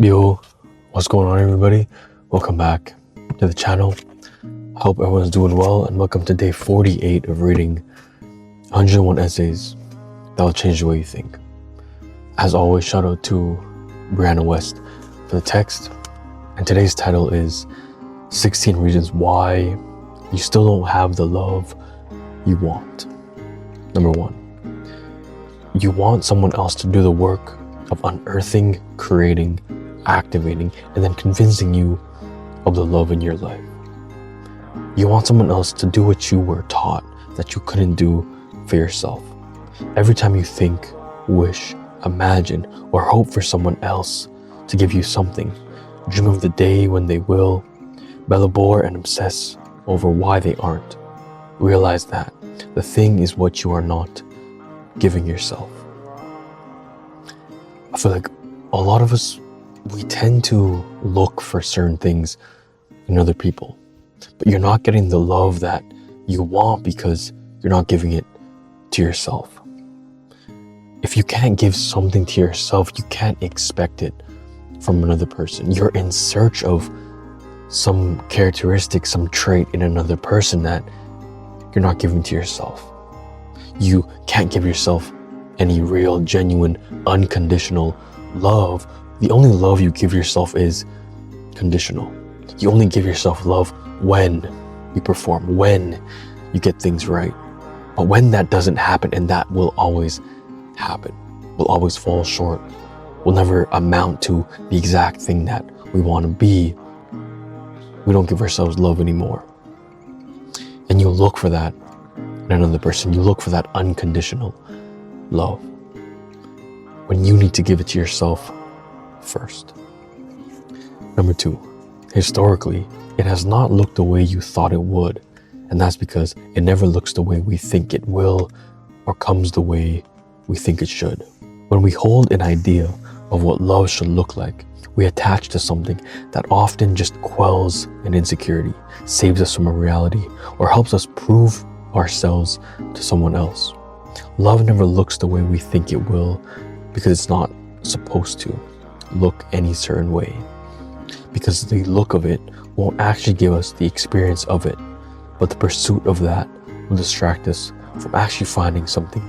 Yo, what's going on, everybody? Welcome back to the channel. I hope everyone's doing well, and welcome to day 48 of reading 101 essays that will change the way you think. As always, shout out to Brianna West for the text, and today's title is 16 Reasons Why You Still Don't Have the Love You Want. Number 1, you want someone else to do the work of unearthing, creating, activating, and then convincing you of the love in your life. You want someone else to do what you were taught that you couldn't do for yourself. Every time you think, wish, imagine, or hope for someone else to give you something, dream of the day when they will, belabor and obsess over why they aren't. Realize that the thing is what you are not giving yourself. I feel like a lot of us, we tend to look for certain things in other people, but you're not getting the love that you want because you're not giving it to yourself. If you can't give something to yourself, you can't expect it from another person. You're in search of some characteristic, some trait in another person that you're not giving to yourself. You can't give yourself any real, genuine, unconditional love. The only love you give yourself is conditional. You only give yourself love when you perform, when you get things right. But when that doesn't happen, and that will always happen, we'll always fall short, we'll never amount to the exact thing that we want to be, we don't give ourselves love anymore. And you look for that in another person. You look for that unconditional love when you need to give it to yourself first. Number 2, historically, it has not looked the way you thought it would, and that's because it never looks the way we think it will or comes the way we think it should. When we hold an idea of what love should look like, we attach to something that often just quells an insecurity, saves us from a reality, or helps us prove ourselves to someone else. Love never looks the way we think it will because it's not supposed to look any certain way, because the look of it won't actually give us the experience of it, but the pursuit of that will distract us from actually finding something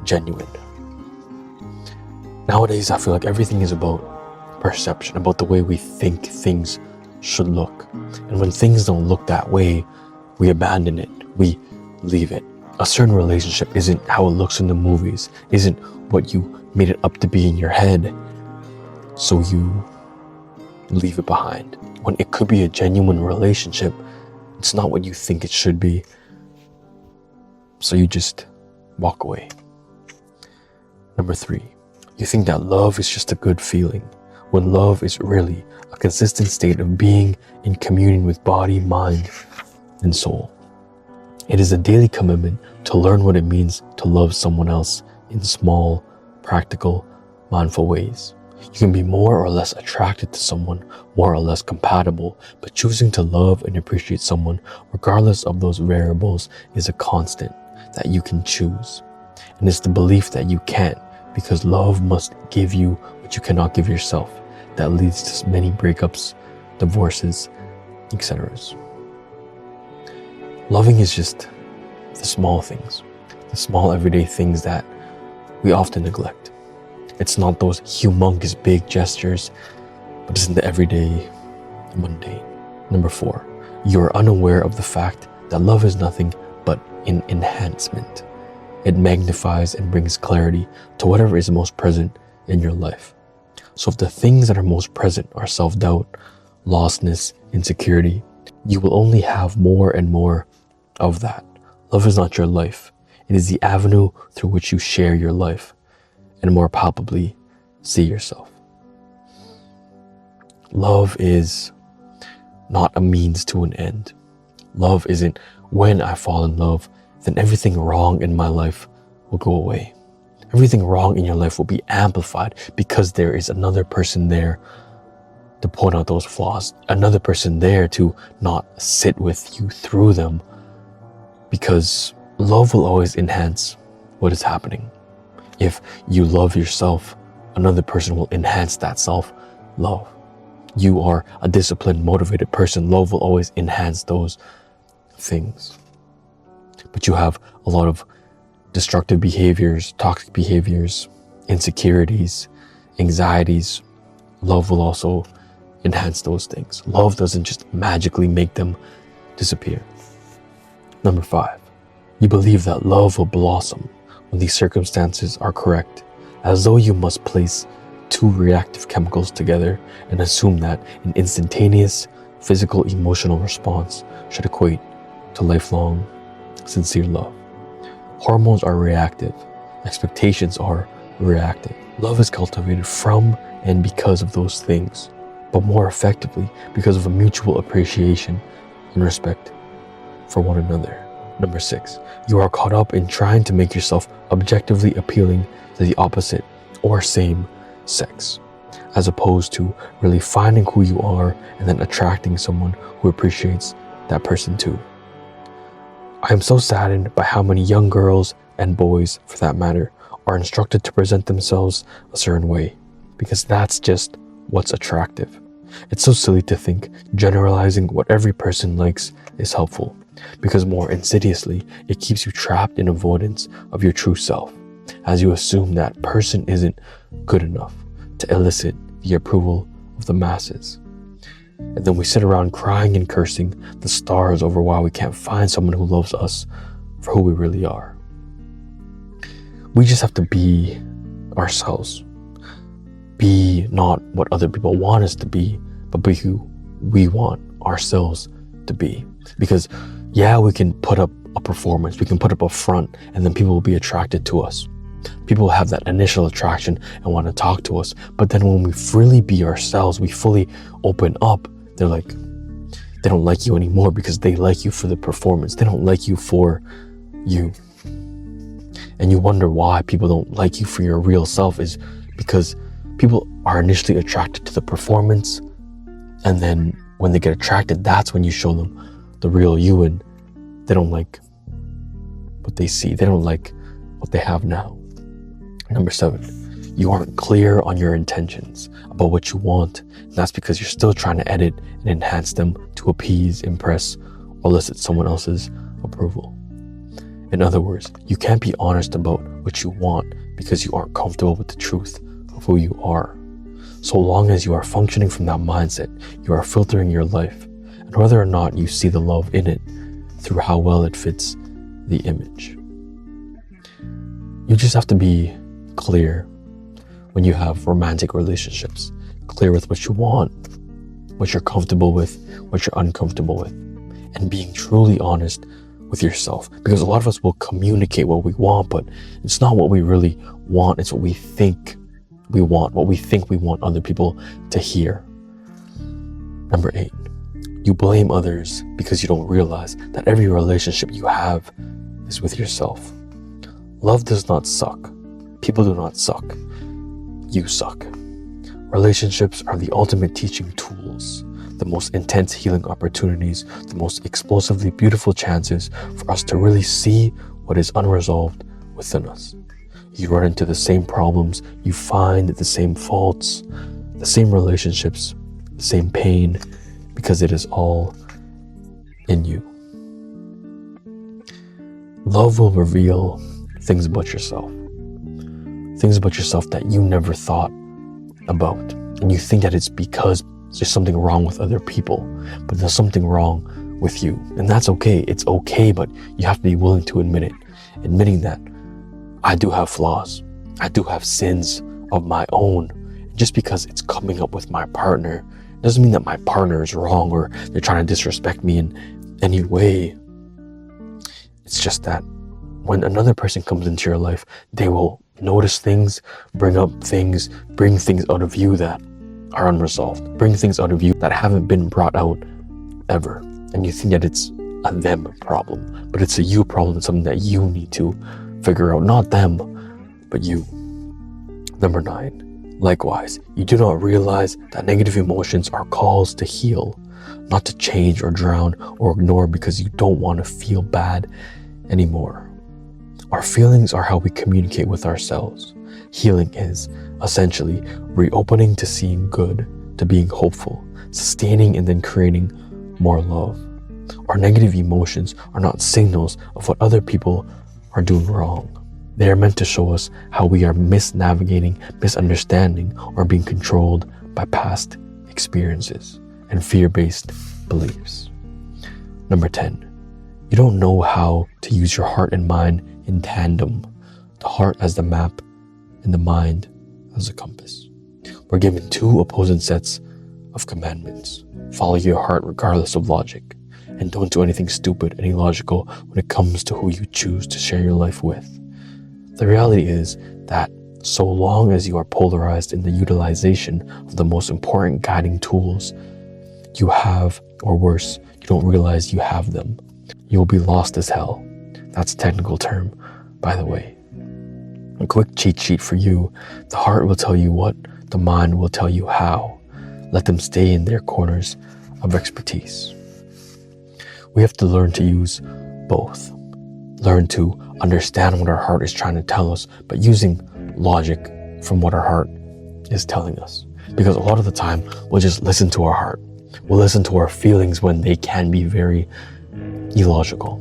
genuine. Nowadays, I feel like everything is about perception, about the way we think things should look. And when things don't look that way, we abandon it, we leave it. A certain relationship isn't how it looks in the movies, isn't what you made it up to be in your head, so you leave it behind. When it could be a genuine relationship, it's not what you think it should be, so you just walk away. Number 3, you think that love is just a good feeling, when love is really a consistent state of being in communion with body, mind, and soul. It is a daily commitment to learn what it means to love someone else in small, practical, mindful ways. You can be more or less attracted to someone, more or less compatible, but choosing to love and appreciate someone, regardless of those variables, is a constant that you can choose. And it's the belief that you can't, because love must give you what you cannot give yourself, that leads to many breakups, divorces, etc. Loving is just the small things, the small everyday things that we often neglect. It's not those humongous big gestures, but it's in the everyday, mundane. Number 4, you are unaware of the fact that love is nothing but an enhancement. It magnifies and brings clarity to whatever is most present in your life. So if the things that are most present are self-doubt, lostness, insecurity, you will only have more and more of that. Love is not your life. It is the avenue through which you share your life and more palpably see yourself. Love is not a means to an end. Love isn't when I fall in love, then everything wrong in my life will go away. Everything wrong in your life will be amplified because there is another person there to point out those flaws, another person there to not sit with you through them, because love will always enhance what is happening. If you love yourself, another person will enhance that self love. You are a disciplined, motivated person. Love will always enhance those things. But you have a lot of destructive behaviors, toxic behaviors, insecurities, anxieties. Love will also enhance those things. Love doesn't just magically make them disappear. Number 5, you believe that love will blossom when these circumstances are correct, as though you must place 2 reactive chemicals together and assume that an instantaneous physical emotional response should equate to lifelong sincere love. Hormones are reactive. Expectations are reactive. Love is cultivated from and because of those things, but more effectively because of a mutual appreciation and respect for one another. Number 6, you are caught up in trying to make yourself objectively appealing to the opposite or same sex, as opposed to really finding who you are and then attracting someone who appreciates that person too. I am so saddened by how many young girls and boys, for that matter, are instructed to present themselves a certain way, because that's just what's attractive. It's so silly to think generalizing what every person likes is helpful, because more insidiously, it keeps you trapped in avoidance of your true self, as you assume that person isn't good enough to elicit the approval of the masses. And then we sit around crying and cursing the stars over why we can't find someone who loves us for who we really are. We just have to be ourselves. Be not what other people want us to be, but be who we want ourselves to be. Because yeah, we can put up a performance, we can put up a front, and then people will be attracted to us. People have that initial attraction and want to talk to us. But then when we freely be ourselves, we fully open up, they're like, they don't like you anymore because they like you for the performance. They don't like you for you. And you wonder why people don't like you for your real self, is because people are initially attracted to the performance. And then when they get attracted, that's when you show them the real you, and they don't like what they see. They don't like what they have now. Number 7, you aren't clear on your intentions about what you want. And that's because you're still trying to edit and enhance them to appease, impress, or elicit someone else's approval. In other words, you can't be honest about what you want because you aren't comfortable with the truth of who you are. So long as you are functioning from that mindset, you are filtering your life, and whether or not you see the love in it through how well it fits the image. You just have to be clear when you have romantic relationships, clear with what you want, what you're comfortable with, what you're uncomfortable with, and being truly honest with yourself. Because a lot of us will communicate what we want, but it's not what we really want, it's what we think we want, what we think we want other people to hear. Number 8, you blame others because you don't realize that every relationship you have is with yourself. Love does not suck. People do not suck. You suck. Relationships are the ultimate teaching tools, the most intense healing opportunities, the most explosively beautiful chances for us to really see what is unresolved within us. You run into the same problems, you find the same faults, the same relationships, the same pain, because it is all in you. Love will reveal things about yourself that you never thought about. And you think that it's because there's something wrong with other people, but there's something wrong with you. And that's okay. It's okay, but you have to be willing to admit it. Admitting that I do have flaws. I do have sins of my own. Just because it's coming up with my partner doesn't mean that my partner is wrong or they're trying to disrespect me in any way. It's just that when another person comes into your life, they will notice things, bring up things, bring things out of you that are unresolved, bring things out of you that haven't been brought out ever. And you think that it's a them problem, but it's a you problem, something that you need to figure out, not them, but you. Number 9, likewise, you do not realize that negative emotions are calls to heal, not to change or drown or ignore because you don't want to feel bad anymore. Our feelings are how we communicate with ourselves. Healing is essentially reopening to seeing good to being hopeful, sustaining and then creating more love. Our negative emotions are not signals of what other people are doing wrong. They are meant to show us how we are misnavigating, misunderstanding, or being controlled by past experiences and fear-based beliefs. Number 10, you don't know how to use your heart and mind in tandem. The heart as the map and the mind as a compass. We're given two opposing sets of commandments. Follow your heart regardless of logic, and don't do anything stupid and illogical when it comes to who you choose to share your life with. The reality is that so long as you are polarized in the utilization of the most important guiding tools you have, or worse, you don't realize you have them, you will be lost as hell. That's a technical term, by the way. A quick cheat sheet for you: the heart will tell you what, the mind will tell you how. Let them stay in their corners of expertise. We have to learn to use both. Learn to understand what our heart is trying to tell us, but using logic from what our heart is telling us. Because a lot of the time, we'll just listen to our heart. We'll listen to our feelings when they can be very illogical.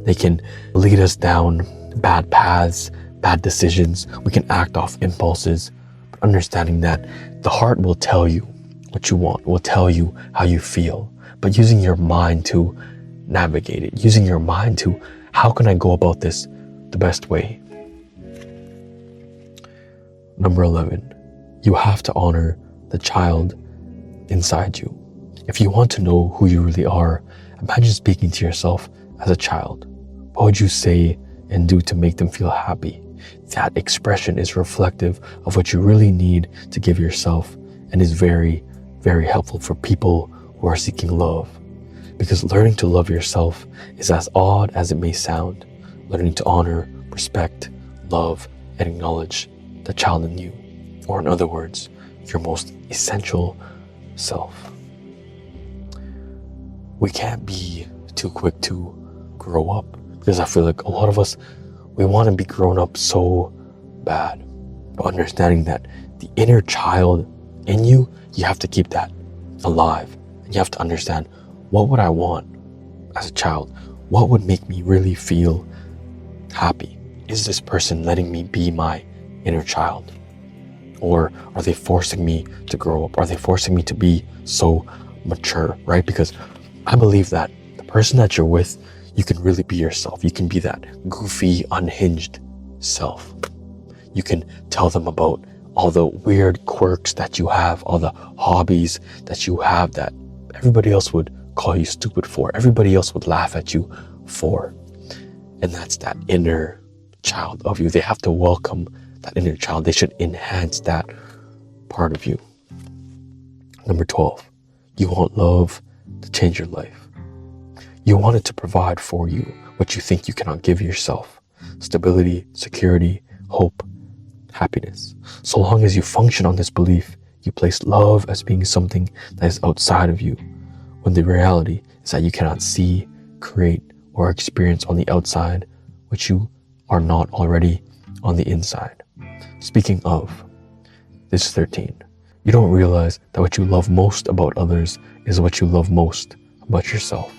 They can lead us down bad paths, bad decisions. We can act off impulses, but understanding that the heart will tell you what you want, will tell you how you feel, but using your mind to navigate it, using your mind to, how can I go about this the best way? Number 11, you have to honor the child inside you. If you want to know who you really are, imagine speaking to yourself as a child. What would you say and do to make them feel happy? That expression is reflective of what you really need to give yourself, and is very, very helpful for people who are seeking love. Because learning to love yourself is as odd as it may sound. Learning to honor, respect, love, and acknowledge the child in you. Or in other words, your most essential self. We can't be too quick to grow up, because I feel like a lot of us, we want to be grown up so bad. But understanding that the inner child in you, you have to keep that alive. And you have to understand, what would I want as a child? What would make me really feel happy? Is this person letting me be my inner child? Or are they forcing me to grow up? Are they forcing me to be so mature, right? Because I believe that the person that you're with, you can really be yourself. You can be that goofy, unhinged self. You can tell them about all the weird quirks that you have, all the hobbies that you have that everybody else would call you stupid for. Everybody else would laugh at you for. And that's that inner child of you. They have to welcome that inner child. They should enhance that part of you. Number 12, you want love to change your life. You want it to provide for you what you think you cannot give yourself: stability, security, hope, happiness. So long as you function on this belief, you place love as being something that is outside of you, when the reality is that you cannot see, create, or experience on the outside which you are not already on the inside. Speaking of, this is 13. You don't realize that what you love most about others is what you love most about yourself.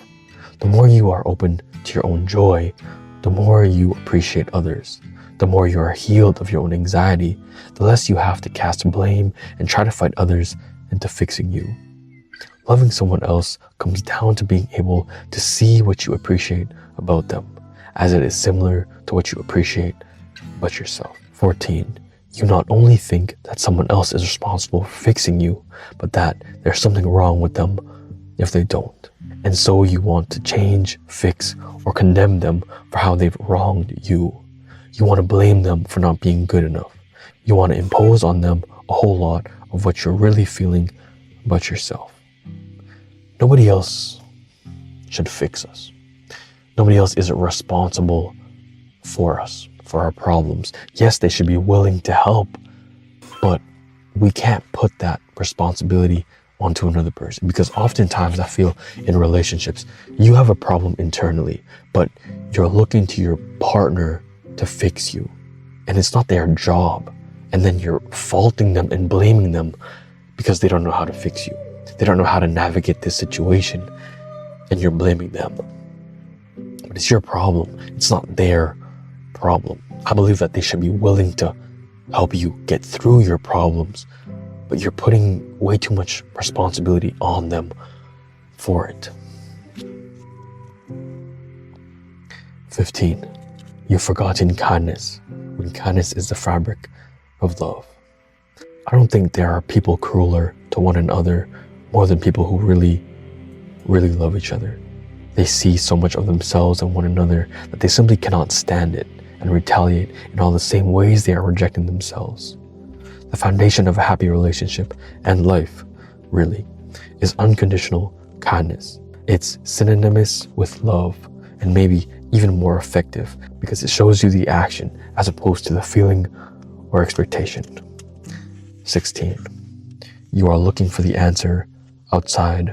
The more you are open to your own joy, the more you appreciate others. The more you are healed of your own anxiety, the less you have to cast blame and try to fight others into fixing you. Loving someone else comes down to being able to see what you appreciate about them, as it is similar to what you appreciate about yourself. 14. You not only think that someone else is responsible for fixing you, but that there's something wrong with them if they don't. And so you want to change, fix, or condemn them for how they've wronged you. You want to blame them for not being good enough. You want to impose on them a whole lot of what you're really feeling about yourself. Nobody else should fix us. Nobody else isn't responsible for us, for our problems. Yes, they should be willing to help, but we can't put that responsibility onto another person, because oftentimes I feel in relationships, you have a problem internally, but you're looking to your partner to fix you, and it's not their job, and then you're faulting them and blaming them because they don't know how to fix you. They don't know how to navigate this situation, and you're blaming them. But it's your problem. It's not their problem. I believe that they should be willing to help you get through your problems, but you're putting way too much responsibility on them for it. 15. You've forgotten kindness, when kindness is the fabric of love. I don't think there are people crueler to one another more than people who really, really love each other. They see so much of themselves in one another that they simply cannot stand it and retaliate in all the same ways they are rejecting themselves. The foundation of a happy relationship and life, really, is unconditional kindness. It's synonymous with love, and maybe even more effective because it shows you the action as opposed to the feeling or expectation. 16. You are looking for the answer outside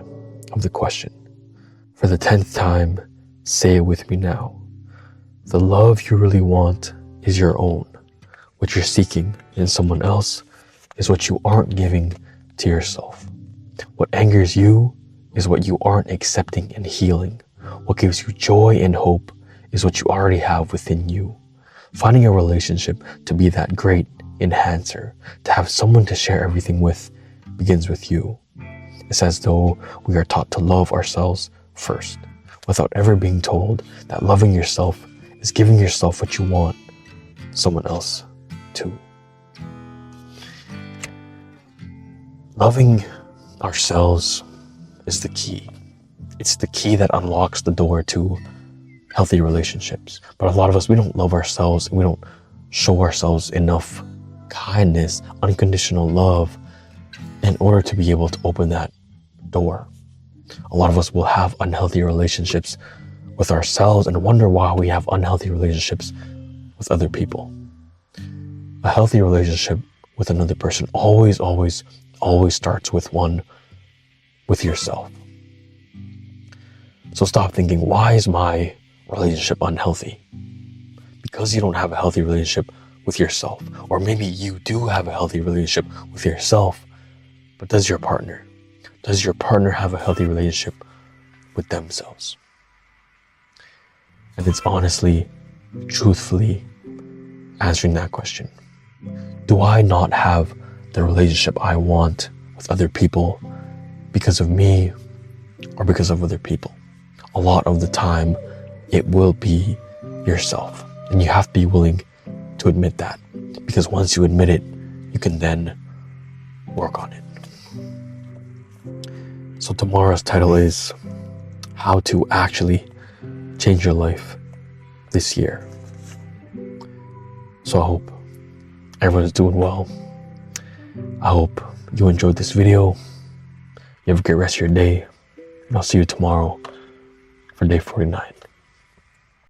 of the question. For the 10th time, say it with me now. The love you really want is your own. What you're seeking in someone else is what you aren't giving to yourself. What angers you is what you aren't accepting and healing. What gives you joy and hope is what you already have within you. Finding a relationship to be that great enhancer, to have someone to share everything with, begins with you. It's as though we are taught to love ourselves first, without ever being told that loving yourself is giving yourself what you want someone else to. Loving ourselves is the key. It's the key that unlocks the door to healthy relationships. But a lot of us, we don't love ourselves, and we don't show ourselves enough kindness, unconditional love in order to be able to open that door. A lot of us will have unhealthy relationships with ourselves and wonder why we have unhealthy relationships with other people. A healthy relationship with another person always starts with yourself. So stop thinking, why is my relationship unhealthy? Because you don't have a healthy relationship with yourself. Or maybe you do have a healthy relationship with yourself, but does your partner have a healthy relationship with themselves? And it's honestly, truthfully answering that question. Do I not have the relationship I want with other people because of me or because of other people? A lot of the time, it will be yourself. And you have to be willing to admit that. Because once you admit it, you can then work on it. So tomorrow's title is How to Actually Change Your Life This Year. So I hope everyone's doing well. I hope you enjoyed this video. You have a great rest of your day. And I'll see you tomorrow for day 49.